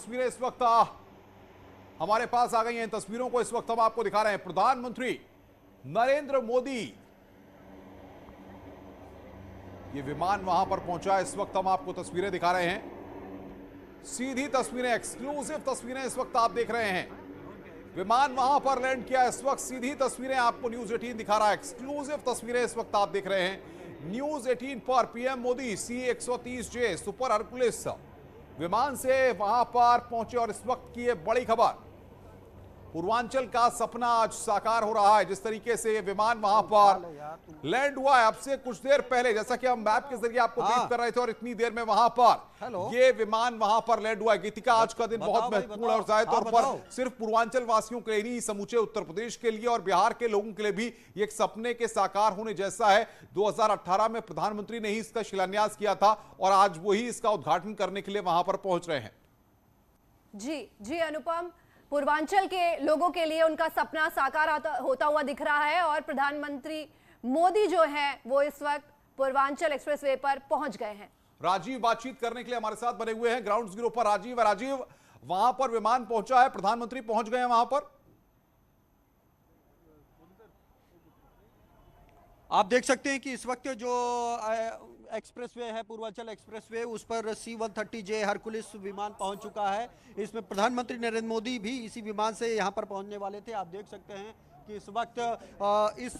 तस्वीरें इस वक्त हमारे पास आ गई हैं। तस्वीरों को इस वक्त हम आपको दिखा रहे हैं। प्रधानमंत्री नरेंद्र मोदी ये विमान वहां पर पहुंचा है। इस वक्त हम आपको तस्वीरें दिखा रहे हैं, सीधी तस्वीरें, एक्सक्लूसिव तस्वीरें इस वक्त आप देख रहे हैं। विमान वहां पर लैंड किया। इस वक्त सीधी तस्वीरें आपको न्यूज 18 दिखा रहा है। एक्सक्लूसिव तस्वीरें इस वक्त आप देख रहे हैं न्यूज 18 पर। PM Modi C-130J super Hercules विमान से वहां पर पहुंचे और इस वक्त की यह बड़ी खबर, पूर्वांचल का सपना आज साकार हो रहा है। जिस तरीके से ये विमान वहां पर लैंड हुआ है अब से कुछ देर पहले, जैसा कि हम मैप के जरिए आपको ब्रीफ कर रहे थे, और इतनी देर में वहां पर ये विमान वहां पर लैंड हुआ है। गीतिका, आज का दिन बहुत महत्वपूर्ण और जाहिर तौर पर सिर्फ पूर्वांचल वासियों के लिए नहीं, समूचे उत्तर प्रदेश के लिए और बिहार के लोगों के लिए भी ये एक सपने के साकार होने जैसा है। 2018 में प्रधानमंत्री ने ही इसका शिलान्यास किया था और आज वही इसका उद्घाटन करने के लिए वहां पर पहुंच रहे हैं। जी अनुपम, पूर्वांचल के लोगों के लिए उनका सपना साकार होता हुआ दिख रहा है और प्रधानमंत्री मोदी जो हैं वो इस वक्त पूर्वांचल एक्सप्रेसवे पर पहुंच गए हैं। राजीव बातचीत करने के लिए हमारे साथ बने हुए हैं ग्राउंड जीरो पर। राजीव, वहां पर विमान पहुंचा है, प्रधानमंत्री पहुंच गए हैं वहां पर। आप देख सकते हैं कि इस वक्त जो एक्सप्रेसवे है, पूर्वांचल एक्सप्रेसवे, उस पर C-130J हरकुलिस विमान पहुंच चुका है। इसमें प्रधानमंत्री नरेंद्र मोदी भी इसी विमान से यहां पर पहुंचने वाले थे। आप देख सकते हैं कि इस वक्त इस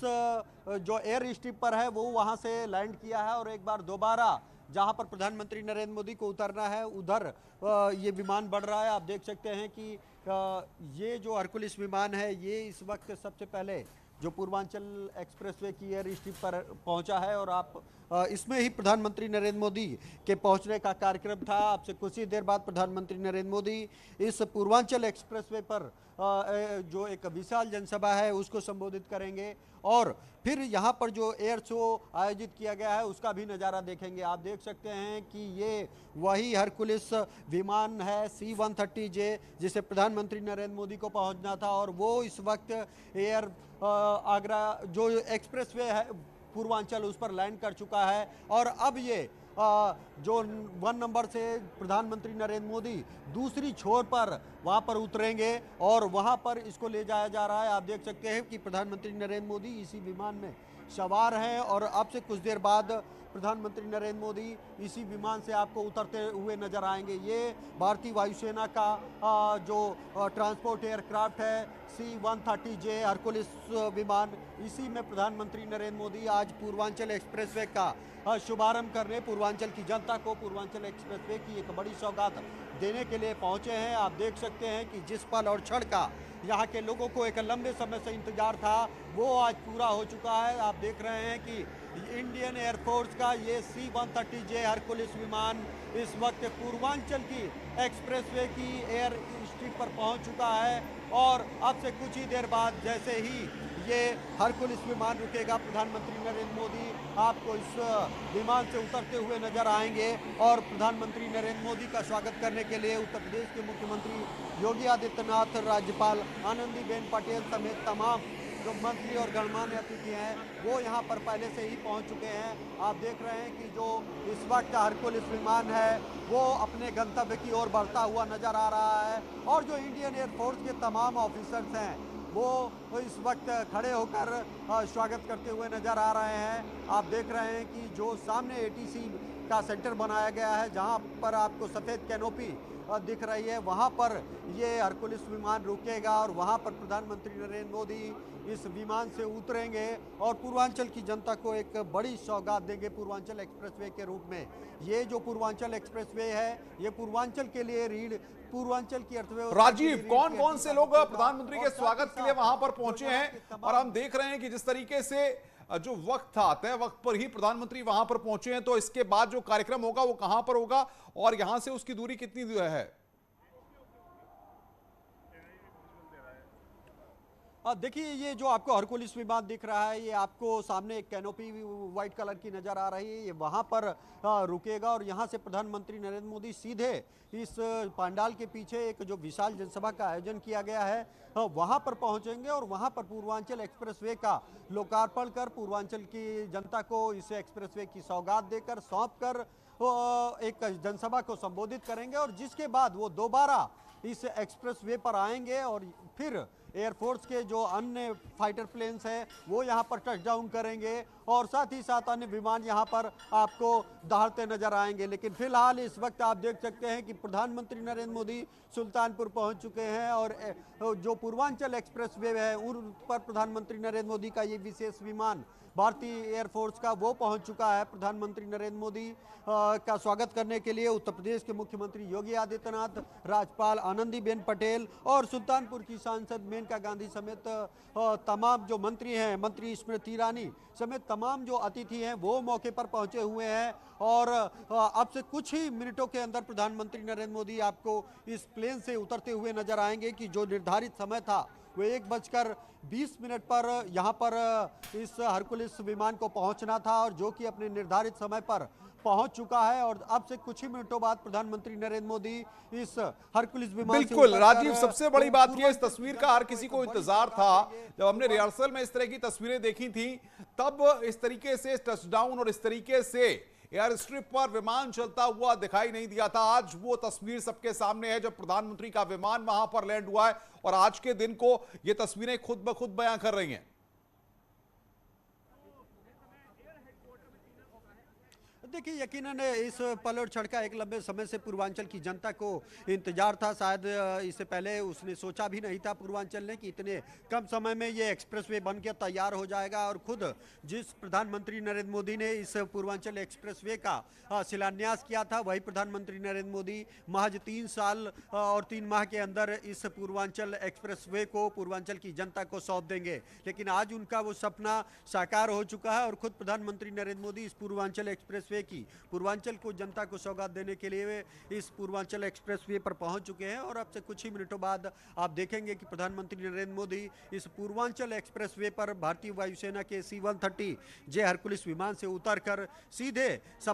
जो एयर स्ट्रिप पर है वो वहां से लैंड किया है और एक बार दोबारा जहां पर प्रधानमंत्री नरेंद्र मोदी को उतरना है उधर ये विमान बढ़ रहा है। आप देख सकते हैं कि ये जो हरकुलिस विमान है ये इस वक्त सबसे पहले जो पूर्वांचल एक्सप्रेसवे की एयर स्ट्रिप पर पहुंचा है और आप इसमें ही प्रधानमंत्री नरेंद्र मोदी के पहुंचने का कार्यक्रम था। आपसे कुछ ही देर बाद प्रधानमंत्री नरेंद्र मोदी इस पूर्वांचल एक्सप्रेसवे पर जो एक विशाल जनसभा है उसको संबोधित करेंगे और फिर यहां पर जो एयर शो आयोजित किया गया है उसका भी नज़ारा देखेंगे। आप देख सकते हैं कि ये वही हरकुलिस विमान है C-130J जिसे प्रधानमंत्री नरेंद्र मोदी को पहुंचना था और वो इस वक्त एयर आगरा जो एक्सप्रेसवे है पूर्वांचल उस पर लैंड कर चुका है और अब ये जो 1 नंबर से प्रधानमंत्री नरेंद्र मोदी दूसरी छोर पर वहां पर उतरेंगे और वहां पर इसको ले जाया जा रहा है। आप देख सकते हैं कि प्रधानमंत्री नरेंद्र मोदी इसी विमान में सवार हैं और अब से कुछ देर बाद प्रधानमंत्री नरेंद्र मोदी इसी विमान से आपको उतरते हुए नजर आएंगे। ये भारतीय वायुसेना का जो ट्रांसपोर्ट एयरक्राफ्ट है C-130J हरकुलिस विमान, इसी में प्रधानमंत्री नरेंद्र मोदी आज पूर्वांचल एक्सप्रेसवे का शुभारंभ करने पूर्वांचल की जनता को पूर्वांचल एक्सप्रेसवे की एक बड़ी सौगात देने के लिए पहुंचे हैं। आप देख सकते हैं कि जिस पल और क्षण का यहाँ के लोगों को एक लंबे समय से इंतजार था वो आज पूरा हो चुका है। आप देख रहे हैं कि इंडियन एयरफोर्स का ये C-130J हरकुलिस विमान इस वक्त पूर्वांचल की एक्सप्रेसवे की एयर स्ट्रिप पर पहुंच चुका है और अब से कुछ ही देर बाद जैसे ही ये हरकुलिस विमान रुकेगा प्रधानमंत्री नरेंद्र मोदी आपको इस विमान से उतरते हुए नजर आएंगे और प्रधानमंत्री नरेंद्र मोदी का स्वागत करने के लिए उत्तर प्रदेश के मुख्यमंत्री योगी आदित्यनाथ, राज्यपाल आनंदीबेन पटेल समेत तमाम जो मंत्री और गणमान्य अतिथि हैं वो यहाँ पर पहले से ही पहुँच चुके हैं। आप देख रहे हैं कि जो इस वक्त हरकुलिस विमान है वो अपने गंतव्य की ओर बढ़ता हुआ नजर आ रहा है और जो इंडियन एयरफोर्स के तमाम ऑफिसर्स हैं वो इस वक्त खड़े होकर स्वागत करते हुए नजर आ रहे हैं। आप देख रहे हैं कि जो सामने ATC का सेंटर बनाया गया है जहां पर आपको सफ़ेद कैनोपी दिख रही है वहां पर ये हरकुलिस विमान रुकेगा और वहां पर प्रधानमंत्री नरेंद्र मोदी इस विमान से उतरेंगे और पूर्वांचल की जनता को एक बड़ी सौगात देंगे पूर्वांचल एक्सप्रेसवे के रूप में। ये जो पूर्वांचल एक्सप्रेसवे है ये पूर्वांचल के लिए रीढ़, पूर्वांचल की अर्थव्यवस्था। राजीव, कौन कौन से लोग प्रधानमंत्री के स्वागत के लिए वहां पर पहुंचे हैं और हम देख रहे हैं कि जिस तरीके से जो वक्त था तय वक्त पर ही प्रधानमंत्री वहां पर पहुंचे हैं, तो इसके बाद जो कार्यक्रम होगा वो कहां पर होगा और यहां से उसकी दूरी कितनी है? देखिए ये जो आपको हरकुलिस विमान दिख रहा है ये आपको सामने एक कैनोपी व्हाइट कलर की नज़र आ रही है, ये वहाँ पर रुकेगा और यहाँ से प्रधानमंत्री नरेंद्र मोदी सीधे इस पंडाल के पीछे एक जो विशाल जनसभा का आयोजन किया गया है वहाँ पर पहुँचेंगे और वहाँ पर पूर्वांचल एक्सप्रेसवे का लोकार्पण कर पूर्वांचल की जनता को इस एक्सप्रेसवे की सौगात देकर सौंप कर एक जनसभा को संबोधित करेंगे और जिसके बाद वो दोबारा इस एक्सप्रेसवे पर आएंगे और फिर एयरफोर्स के जो अन्य फाइटर प्लेन्स हैं वो यहाँ पर टचडाउन करेंगे और साथ ही साथ अन्य विमान यहाँ पर आपको दहाड़ते नजर आएंगे। लेकिन फिलहाल इस वक्त आप देख सकते हैं कि प्रधानमंत्री नरेंद्र मोदी सुल्तानपुर पहुंच चुके हैं और जो पूर्वांचल एक्सप्रेसवे है उन पर प्रधानमंत्री नरेंद्र मोदी का ये विशेष विमान भारतीय एयरफोर्स का वो पहुंच चुका है। प्रधानमंत्री नरेंद्र मोदी का स्वागत करने के लिए उत्तर प्रदेश के मुख्यमंत्री योगी आदित्यनाथ, राज्यपाल आनंदीबेन पटेल और सुल्तानपुर की सांसद मेनका गांधी समेत तमाम जो मंत्री हैं, मंत्री स्मृति ईरानी समेत तमाम जो अतिथि हैं वो मौके पर पहुंचे हुए हैं। और अब से कुछ ही मिनटों के अंदर प्रधानमंत्री नरेंद्र मोदी आपको इस प्लेन से उतरते हुए नजर आएंगे कि जो निर्धारित समय था वो 1:20 पर यहाँ पर इस हरकुलिस विमान को पहुंचना था और जो कि अपने निर्धारित समय पर पहुंच चुका है। और अब से कुछ ही मिनटों बाद प्रधानमंत्री नरेंद्र मोदी इस हरकुलिस विमान से बिल्कुल उतरकर राजीव, सबसे बड़ी बात यह इस तस्वीर का हर किसी को इंतजार था। जब हमने रिहर्सल में इस तरह की तस्वीरें देखी थी तब इस तरीके से टचडाउन और इस तरीके से एयर स्ट्रिप पर विमान चलता हुआ दिखाई नहीं दिया था। आज वो तस्वीर सबके सामने है जब प्रधानमंत्री का विमान वहां पर लैंड हुआ है और आज के दिन को ये तस्वीरें खुद ब खुद बयां कर रही हैं। देखिए, यकीनन इस पल और क्षण का एक लंबे समय से पूर्वांचल की जनता को इंतजार था। शायद इससे पहले उसने सोचा भी नहीं था पूर्वांचल ने कि इतने कम समय में ये एक्सप्रेसवे बन के तैयार हो जाएगा। और खुद जिस प्रधानमंत्री नरेंद्र मोदी ने इस पूर्वांचल एक्सप्रेसवे का शिलान्यास किया था वही प्रधानमंत्री नरेंद्र मोदी महज 3 साल और 3 माह के अंदर इस पूर्वांचल एक्सप्रेसवे को पूर्वांचल की जनता को सौंप देंगे। लेकिन आज उनका वो सपना साकार हो चुका है और खुद प्रधानमंत्री नरेंद्र मोदी इस पूर्वांचल एक्सप्रेसवे की पूर्वांचल को जनता को सौगात देने के लिए इस पूर्वांचल एक्सप्रेसवे पर पहुंच चुके हैं। और अब से कुछ ही मिनटों बाद आप देखेंगे कि प्रधानमंत्री नरेंद्र मोदी इस पूर्वांचल एक्सप्रेसवे पर भारतीय वायुसेना के C-130J हरकुलिस विमान से उतरकर सीधे